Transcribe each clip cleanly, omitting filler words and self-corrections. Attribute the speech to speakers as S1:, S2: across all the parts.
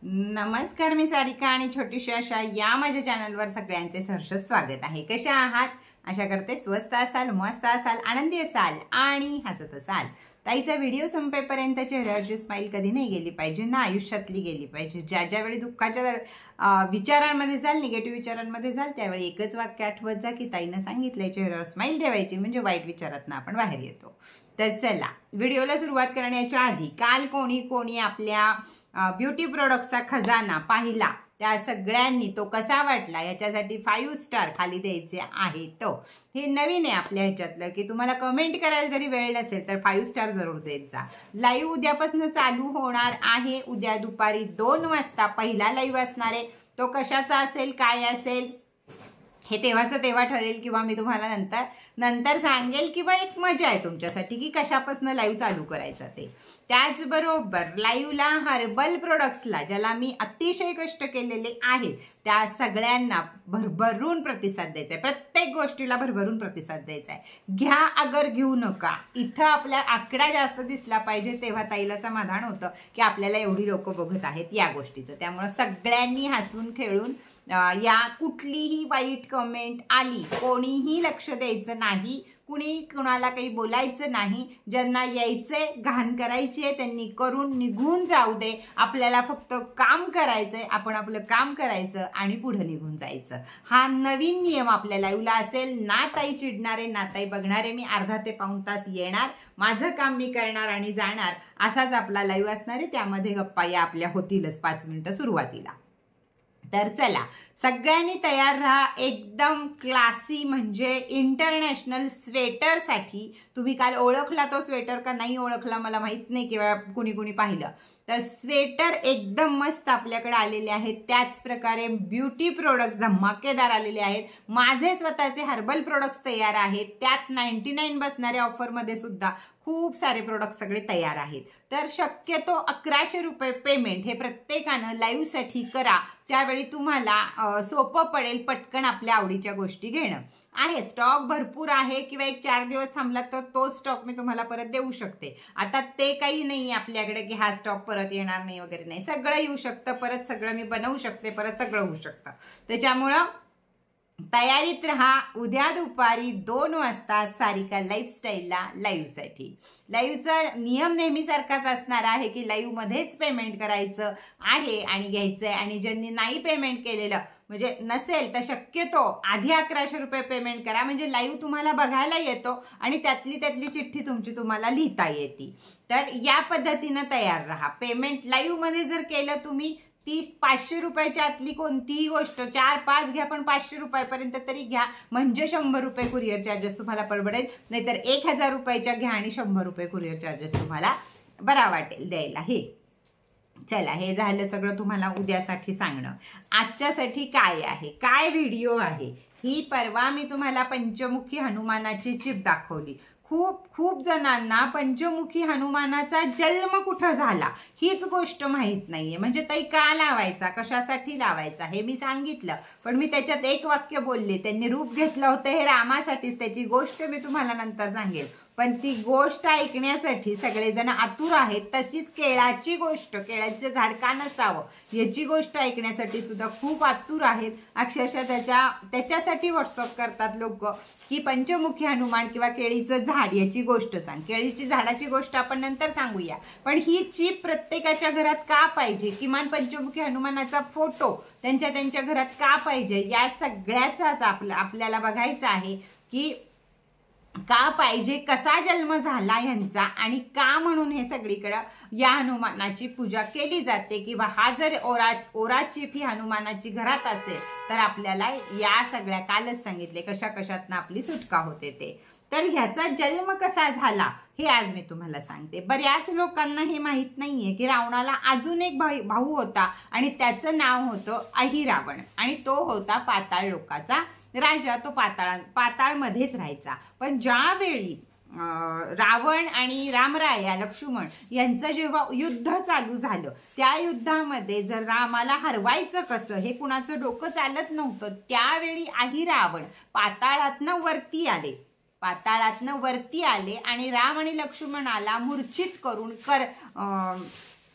S1: नमस्कार, मी सारिका आणि छोटीशी आशा या माझ्या चॅनलवर सगळ्यांचे सहर्ष स्वागत आहे। कशा आहात? आशा करते स्वस्त असाल, मस्त असाल, आनंदी असाल आणि हसत असाल। ताईचा व्हिडिओ संपेपर्यंत चेहऱ्यावरची स्माइल कधी नाही गेली पाहिजे ना, आयुष्यातली गेली पाहिजे। ज्या वेळी दुःखाच्या विचारांमध्ये जाल, निगेटिव्ह विचारांमध्ये जाल, त्यावेळी एकच वाक्य आठवत जा की ताईनं सांगितलंय चेहऱ्यावर स्माइल ठेवायची, म्हणजे वाईट विचारातनं आपण बाहेर येतो। तर चला व्हिडिओला सुरुवात करण्याच्या आधी काल कोणी आपल्या ब्युटी प्रोडक्ट्सचा खजाना पाहिला त्या सगळ्यांनी तो कसा वाटला याच्यासाठी 5 स्टार खाली द्यायचे आहे। तो हे नवीन आहे आपल्या ह्याच्यातलं की तुम्हाला कमेंट करायला जरी वेळ नसेल तर 5 स्टार जरूर देत जा। लाईव्ह उद्यापासून चालू होणार आहे। उद्या दुपारी 2 वाजता पहिला लाईव्ह असणार आहे। तो कशाचा असेल, काय असेल हे तेव्हा ठरेल, किंवा मी तुम्हाला नंतर सांगेल, किंवा एक मजा आहे तुमच्यासाठी की कशापासून लाईव्ह चालू करायचं ते। त्याचबरोबर लाईव्हला हर्बल प्रोडक्ट्सला ज्याला मी अतिशय कष्ट केलेले आहेत त्या सगळ्यांना भरभरून प्रतिसाद द्यायचा आहे। प्रत्येक गोष्टीला भरभरून प्रतिसाद द्यायचा आहे। घ्या अगर घेऊ नका, इथं आपल्या आकडा जास्त दिसला पाहिजे तेव्हा ताईला समाधान होतं की आपल्याला एवढी लोक बघत आहेत या गोष्टीचं। त्यामुळे सगळ्यांनी हसून खेळून या कुठलीही वाईट कमेंट आली कोणीही लक्ष द्यायचं नाही, कुणी कुणाला काही बोलायचं नाही। ज्यांना यायचंय घाण करायची आहे त्यांनी करून निघून जाऊ दे। आपल्याला फक्त काम करायचंय, आपण आपलं काम करायचं आणि पुढे निघून जायचं। हा नवीन नियम आपल्या लाईव्हला असेल। ना ताई चिडणारे ना ताई बघणारे, मी अर्धा ते पाऊण तास येणार, माझं काम मी करणार आणि जाणार, असाच आपला लाईव्ह असणार आहे। त्यामध्ये गप्पा या आपल्या होतीलच 5 मिनिटं सुरुवातीला। तर चला सगळ्यांनी तयार राहा एकदम क्लासी, म्हणजे इंटरनॅशनल स्वेटरसाठी। तुम्ही काल ओळखला तो स्वेटर का नाही ओळखला मला माहित नाही, किंवा कुणी पाहिलं तर स्वेटर एकदम मस्त आपल्याकडे आलेले आहेत। त्याच प्रकारे ब्युटी प्रोडक्ट्स धमाकेदार आलेले आहेत। माझे स्वतःचे हर्बल प्रोडक्ट्स तयार आहेत, त्यात 99 बसणाऱ्या ऑफरमध्ये सुद्धा खूप सारे प्रोडक्ट सगळे तयार आहेत। तर शक्यतो 1100 रुपये पेमेंट हे प्रत्येकानं लाईव्हसाठी करा, त्यावेळी तुम्हाला सोपं पडेल पटकन आपल्या आवडीच्या गोष्टी घेणं। आहे स्टॉक भरपूर आहे, किंवा एक 4 दिवस थांबला तर तो स्टॉक मी तुम्हाला परत देऊ शकते। आता ते काही नाही आपल्याकडे की हा स्टॉक परत येणार नाही वगैरे नाही, सगळं येऊ शकतं परत, सगळं मी बनवू शकते परत, सगळं होऊ शकतं। त्याच्यामुळं तयारीत राहा। उद्या दुपारी 2 वाजता सारिका लाईफस्टाईलला लाईव्हसाठी। लाईव्हचा नियम नेहमी सारखाच असणार आहे की लाईव्ह मध्येच पेमेंट करायचं आहे आणि घ्यायचंय, आणि ज्यांनी नाही पेमेंट केलेलं म्हणजे नसेल तर शक्यतो आधी 1100 रुपये पेमेंट करा, म्हणजे लाईव्ह तुम्हाला बघायला येतो आणि त्यातली चिठ्ठी तुमची तुम्हाला लिहिता येते। तर या पद्धतीनं तयार राहा। पेमेंट लाईव्ह मध्ये जर केलं तुम्ही 500 रुपयाच्या आतली कोणतीही गोष्ट 4-5 घ्या, पण 500 रुपयापर्यंत तरी घ्या, म्हणजे 100 रुपये कुरिअर चार्जेस तुम्हाला परवडेल। नाहीतर 1000 रुपयाच्या घ्या आणि 100 रुपये कुरिअर चार्जेस तुम्हाला बरा वाटेल द्यायला। हे चला हे झालं सगळं तुम्हाला उद्यासाठी सांगणं। आजच्यासाठी काय आहे, काय व्हिडिओ आहे, ही परवा मी तुम्हाला पंचमुखी हनुमानाची चिप दाखवली। खूप जणांना पंचमुखी हनुमानाचा जन्म कुठं झाला हीच गोष्ट माहित नाहीये। म्हणजे ताई का लावायचा, कशासाठी लावायचा हे मी सांगितलं, पण मी त्याच्यात एक वाक्य बोलले, त्यांनी रूप घेतलं होतं हे रामासाठीच। त्याची गोष्ट मी तुम्हाला नंतर सांगेल, पण ती गोष्ट ऐकण्यासाठी सगळेजण आतुर आहेत। तशीच केळाची गोष्ट, केळाचं झाड का नसावं याची गोष्ट ऐकण्यासाठी सुद्धा खूप आतुर आहेत। अक्षरशः त्याच्यासाठी व्हॉट्सअप करतात लोक की पंचमुखी हनुमान किंवा केळीचं झाड याची गोष्ट सांग। केळीची झाडाची गोष्ट आपण नंतर सांगूया, पण ही चिप प्रत्येकाच्या घरात का पाहिजे, किमान पंचमुखी हनुमानाचा फोटो त्यांच्या घरात का पाहिजे, या सगळ्याचाच आपल्याला बघायचं आहे की का पाहिजे, कसा जन्म झाला यांचा, आणि का म्हणून हे सगळीकडे या हनुमानाची पूजा केली जाते, किंवा हा जर ओरा चिप ही हनुमानाची घरात असेल तर आपल्याला या सगळ्या कालच सांगितले कशातनं आपली सुटका होते ते। तर ह्याचा जन्म कसा झाला हे आज मी तुम्हाला सांगते। बऱ्याच लोकांना हे माहित नाहीये की रावणाला अजून एक भाऊ होता आणि त्याचं नाव होतं अहिरावण, आणि तो होता पाताळ लोकाचा राजा। तो पाताळमध्येच राहायचा। पण ज्यावेळी रावण आणि रामराया लक्ष्मण यांचं जेव्हा युद्ध चालू झालं, त्या युद्धामध्ये जर रामाला हरवायचं कसं हे कुणाचं डोकं चालत नव्हतं, त्यावेळी अहिरावण पाताळातनं वरती आले आणि राम आणि लक्ष्मणाला मूर्छित करून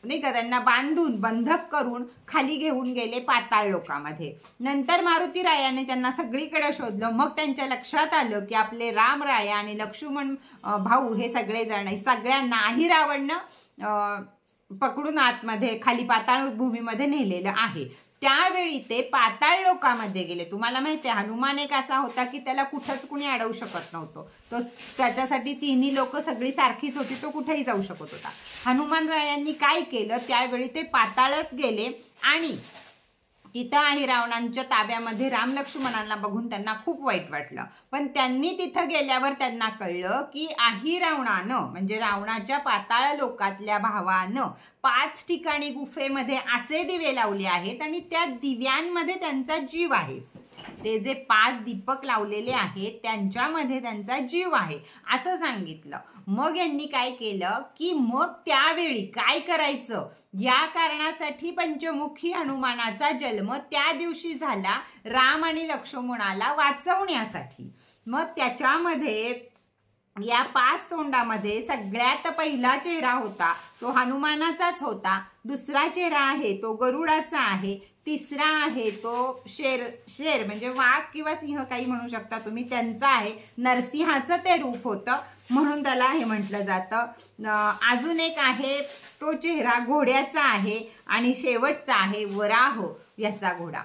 S1: नाही का त्यांना बांधून बंधक करून खाली घेऊन गेले पाताळ लोकामध्ये. नंतर मारुतीरायाने त्यांना सगळीकडे शोधलं. मग त्यांच्या लक्षात आलं की आपले रामराया आणि लक्ष्मण भाऊ हे सगळेजण सगळ्यांना रावणनं पकडून आतमध्ये खाली पाताळ भूमीमध्ये नेलेलं आहे. त्यावेळी ते पाताळ लोकामध्ये गेले. तुम्हाला माहिती आहे हनुमान एक असा होता की त्याला कुठंच कुणी अडवू शकत नव्हतं. तो त्याच्यासाठी तिन्ही लोक सगळी सारखीच होती, तो कुठेही जाऊ शकत होता. हनुमान रायांनी काय केलं, त्यावेळी ते पाताळात गेले आणि तिथं रावणांच्या ताब्यामध्ये राम लक्ष्मणांना बघून त्यांना खूप वाईट वाटलं. पण त्यांनी तिथं गेल्यावर त्यांना कळलं की रावणानं म्हणजे रावणाच्या पाताळ लोकातल्या भावानं 5 ठिकाणी गुफेमध्ये असे दिवे लावले आहेत आणि त्या दिव्यांमध्ये त्यांचा जीव आहे. ते जे 5 दीपक लावलेले आहेत त्यांच्यामध्ये त्यांचा जीव आहे असं सांगितलं. मग यांनी काय केलं की मग त्यावेळी काय करायचं या कारणासाठी पंचमुखी हनुमानाचा जन्म त्या दिवशी झाला राम आणि लक्ष्मणाला वाचवण्यासाठी. मग त्याच्यामध्ये या 5 तोंडामध्ये सगळ्यात पहिला चेहरा होता तो हनुमानाचाच होता. दुसरा चेहरा आहे तो गरुडाचा आहे. तिसरा आहे तो शेर म्हणजे वाघ किंवा सिंह काही म्हणू शकता तुम्ही, त्यांचा आहे. नरसिंहाचं ते रूप होतं म्हणून त्याला हे म्हटलं जातं. अजून एक आहे तो चेहरा घोड्याचा आहे आणि शेवटचा आहे वराह याचा घोडा.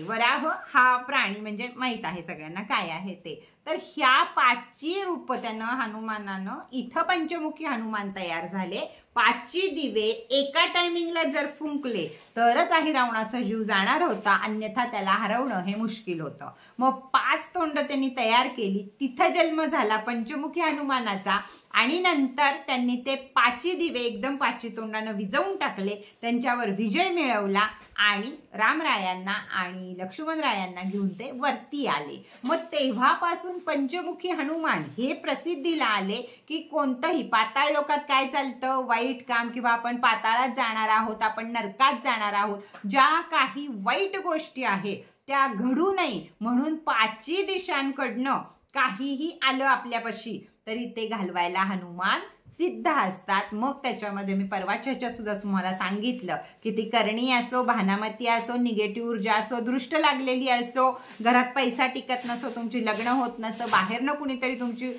S1: वराह हा प्राणी म्हणजे माहित आहे सगळ्यांना काय आहे ते. तर ह्या 5ची रूप त्यानं हनुमानानं इथं पंचमुखी हनुमान तयार झाले. 5ची दिवे एका टायमिंगला जर फुंकले तरच रावणाचा जीव जाणार होता, अन्यथा त्याला हरवणं हे मुश्किल होतं. मग 5 तोंड त्यांनी तयार केली. तिथं जन्म झाला पंचमुखी हनुमानाचा आणि नंतर त्यांनी ते 5ची दिवे एकदम 5 तोंडानं विझवून टाकले. त्यांच्यावर विजय मिळवला आणि रामरायांना आणि लक्ष्मणरायांना घेऊन ते वरती आले. मग तेव्हापासून पंचमुखी हनुमान हे प्रसिद्धीला आले की कोणतंही पाताळ लोकात काय चालतं, वाईट काम किंवा आपण पाताळात जाणार आहोत, आपण नरकात जाणार आहोत, ज्या काही वाईट गोष्टी आहेत त्या घडू नये म्हणून 5 दिशांकडनं काहीही आलं आपल्यापाशी तरी ते घालवायला हनुमान सिद्ध असतात. मग त्याच्यामध्ये मी परवाच्या सुद्धा तुम्हाला सांगितलं की ती करणी असो, भानामती असो, निगेटिव्ह ऊर्जा असो, दृष्ट लागलेली असो, घरात पैसा टिकत नसो, तुमची लग्न होत नसतं, बाहेरनं कुणीतरी तुमची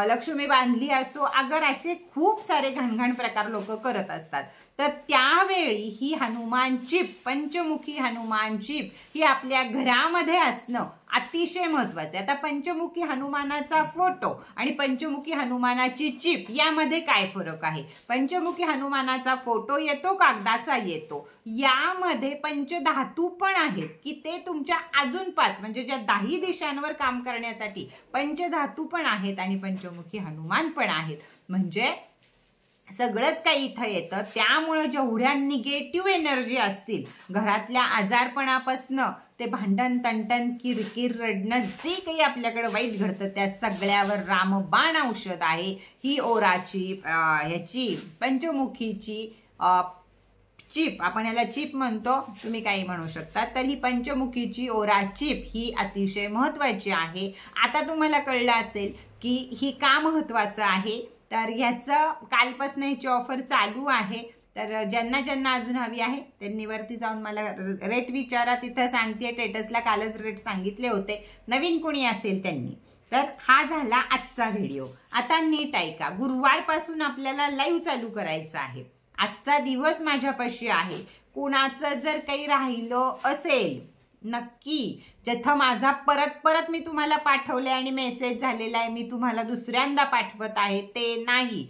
S1: लक्ष्मी बांधली असो, अगर असे खूप सारे घाणघाण प्रकार लोक करत असतात. तर त्यावेळी ही हनुमान चीप, पंचमुखी हनुमान चीप ही आपल्या घरामध्ये असणं अतिशय महत्वाचं आहे. आता पंचमुखी हनुमानाचा फोटो आणि पंचमुखी हनुमानाची चीप यामध्ये काय फरक आहे? पंचमुखी हनुमानाचा फोटो येतो, कागदाचा येतो. यामध्ये पंचधातू पण आहेत की ते तुमच्या अजून 5 म्हणजे ज्या 10 दिशांवर काम करण्यासाठी पंचधातू पण आहेत आणि पंचमुखी हनुमान पण आहेत. म्हणजे सगळंच काही इथं येतं. त्यामुळे जेवढ्या निगेटिव्ह एनर्जी असतील घरातल्या आजारपणापासून ते भांडण तंटण किरकिर रडणं जे काही आपल्याकडे वाईट घडतं त्या सगळ्यावर रामबाण औषध आहे. ही ओराची ह्याची पंचमुखीची चिप, आपण याला चिप म्हणतो, तुम्ही काही म्हणू शकता. तर ही पंचमुखीची ओरा चिप ही अतिशय महत्वाची आहे. आता तुम्हाला कळलं असेल की ही का महत्वाचं आहे. तर ह्याचं कालपासून ह्याची ऑफर चालू आहे. तर ज्यांना ज्यांना अजून हवी आहे त्यांनी वरती जाऊन मला रेट विचारा, तिथं सांगते. स्टेटसला कालच रेट सांगितले होते. नवीन कोणी असेल त्यांनी. तर हा झाला आजचा व्हिडिओ. आता नीट ऐका, गुरुवारपासून आपल्याला लाईव्ह चालू करायचं आहे. आजचा दिवस माझ्यापाशी आहे. कुणाचं जर काही राहिलं असेल नक्की, जिथं माझा परत मी तुम्हाला पाठवले आणि मेसेज झालेला आहे, मी तुम्हाला दुसऱ्यांदा पाठवत आहे ते नाही.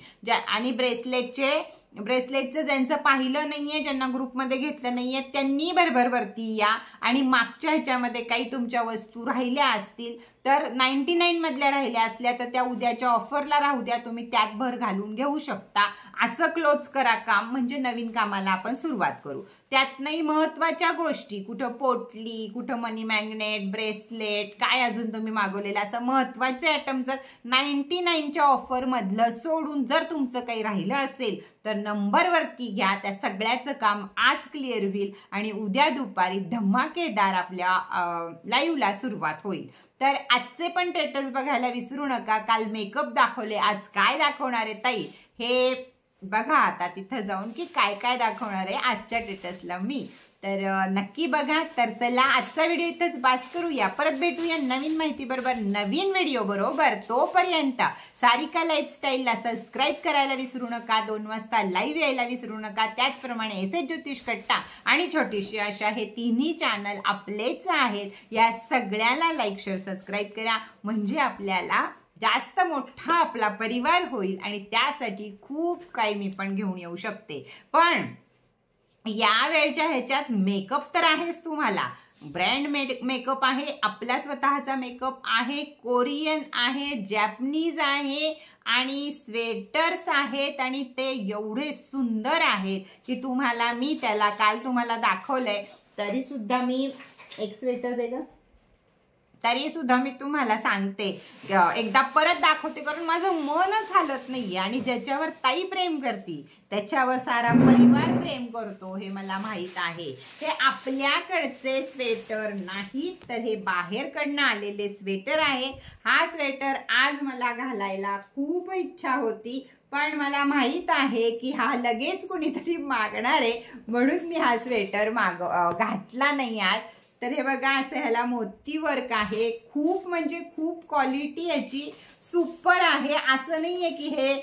S1: आणि ब्रेसलेटचं ज्यांचं पाहिलं नाहीये, ज्यांना ग्रुपमध्ये घेतलं नाहीये त्यांनी भरभरवरती या. आणि मागच्या ह्याच्यामध्ये काही तुमच्या वस्तू राहिल्या असतील तर 99 मधल्या राहिल्या असल्या तर त्या उद्याच्या ऑफरला राहू द्या, तुम्ही त्यात भर घालून घेऊ शकता. असं क्लोज करा काम, म्हणजे नवीन कामाला आपण सुरुवात करू. त्यात नाही महत्वाच्या गोष्टी, कुठं पोटली, कुठं मनी मॅग्नेट, ब्रेसलेट, काय अजून तुम्ही मागवलेलं असं महत्वाचे आयटम जर 99च्या ऑफर मधलं सोडून जर तुमचं काही राहिलं असेल तर नंबरवरती घ्या. त्या सगळ्याचं काम आज क्लिअर होईल आणि उद्या दुपारी धमाकेदार आपल्या लाईव्हला सुरुवात होईल. तर आजचे पण स्टेटस बघायला विसरू नका. काल मेकअप दाखवले, आज काय दाखवणार आहे ताई हे बघा आता तिथं जाऊन की काय काय दाखवणार आहे आजच्या स्टेटसला मी, तर नक्की बघा. तर चला आजचा व्हिडिओ इथंच बास करूया. परत भेटूया नवीन माहिती बरोबर, नवीन व्हिडिओ बरोबर. तोपर्यंत सारिका लाईफस्टाईलला सबस्क्राईब करायला विसरू नका, 2 वाजता लाईव्ह यायला विसरू नका. त्याचप्रमाणे एस एस ज्योतिष कट्टा आणि छोटीशी आशा हे तिन्ही चॅनल आपलेच आहेत. या सगळ्याला लाईक शेअर सबस्क्राईब करा, म्हणजे आपल्याला जास्त मोठा आपला परिवार होईल आणि त्यासाठी खूप काही मी पण घेऊन येऊ शकते. पण या वेळच्या ह्याच्यात मेकअप तर आहेच, तुम्हाला ब्रँड मेकअप आहे, आपला स्वतःचा मेकअप आहे, कोरियन आहे, जॅपनीज आहे आणि स्वेटर्स आहेत आणि ते एवढे सुंदर आहेत की तुम्हाला मी त्याला काल तुम्हाला दाखवलंय. तरी सुद्धा मी एक स्वेटर दे ग, तरी सुद्धा मी तुम्हाला सांगते, एकदा परत दाखवते, कारण माझं मनच हालत नाहीये. आणि ज्याच्यावर ताई प्रेम करती त्याच्यावर सारा परिवार प्रेम करतो हे मला माहित आहे. हे आपल्याकडचे स्वेटर नाही, तर हे बाहेरकडनं आलेले स्वेटर आहे. हा स्वेटर आज मला घालायला खूप इच्छा होती, पण मला माहित आहे की हा लगेच कुणीतरी मागणार आहे, म्हणून मी हा स्वेटर घातला नाही आज. तर हे बघा, असं ह्याला मोती वर्क आहे, खूप म्हणजे खूप क्वालिटी याची सुपर आहे. असं नाहीये की हे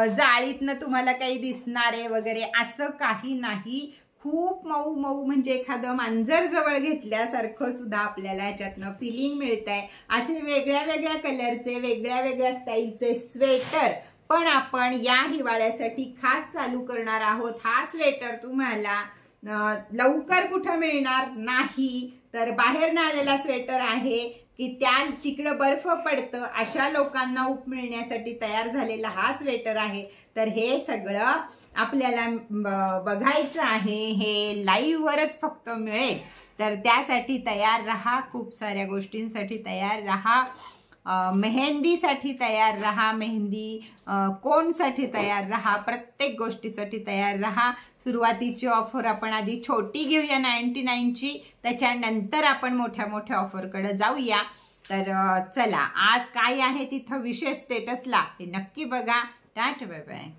S1: जाळीतनं तुम्हाला काही दिसणार आहे वगैरे, असं काही नाही. खूप मऊ मऊ, म्हणजे एखादं मांजर जवळ घेतल्यासारखं सुद्धा आपल्याला याच्यातनं फिलिंग मिळतंय. असे वेगळ्या वेगळ्या कलरचे, वेगळ्या वेगळ्या स्टाईलचे स्वेटर पण आपण या हिवाळ्यासाठी खास चालू करणार आहोत. हा स्वेटर तुम्हाला लवकर कुठं मिळणार नाही, तर बाहेर न आलेला स्वेटर आहे की तिकडं बर्फ पडतं अशा लोकांना उप मिळण्यासाठी तयार झालेला हा स्वेटर आहे. तर हे सगळं आपल्याला बघायचं आहे, हे लाईव्ह वरच फक्त मिळेल. तर त्यासाठी तयार रहा, खूप साऱ्या गोष्टींसाठी तयार रहा, मेहंदीसाठी तयार रहा, मेहंदी कोणसाठी तयार रहा, प्रत्येक गोष्टीसाठी तयार रहा. सुरुवातीची ऑफर आपण आधी छोटी घेऊया 99ची, त्याच्यानंतर आपण मोठ्या मोठ्या ऑफरकडे जाऊया. तर चला आज काय आहे तिथं विशेष स्टेटसला हे नक्की बघा. टाटा बाय बाय.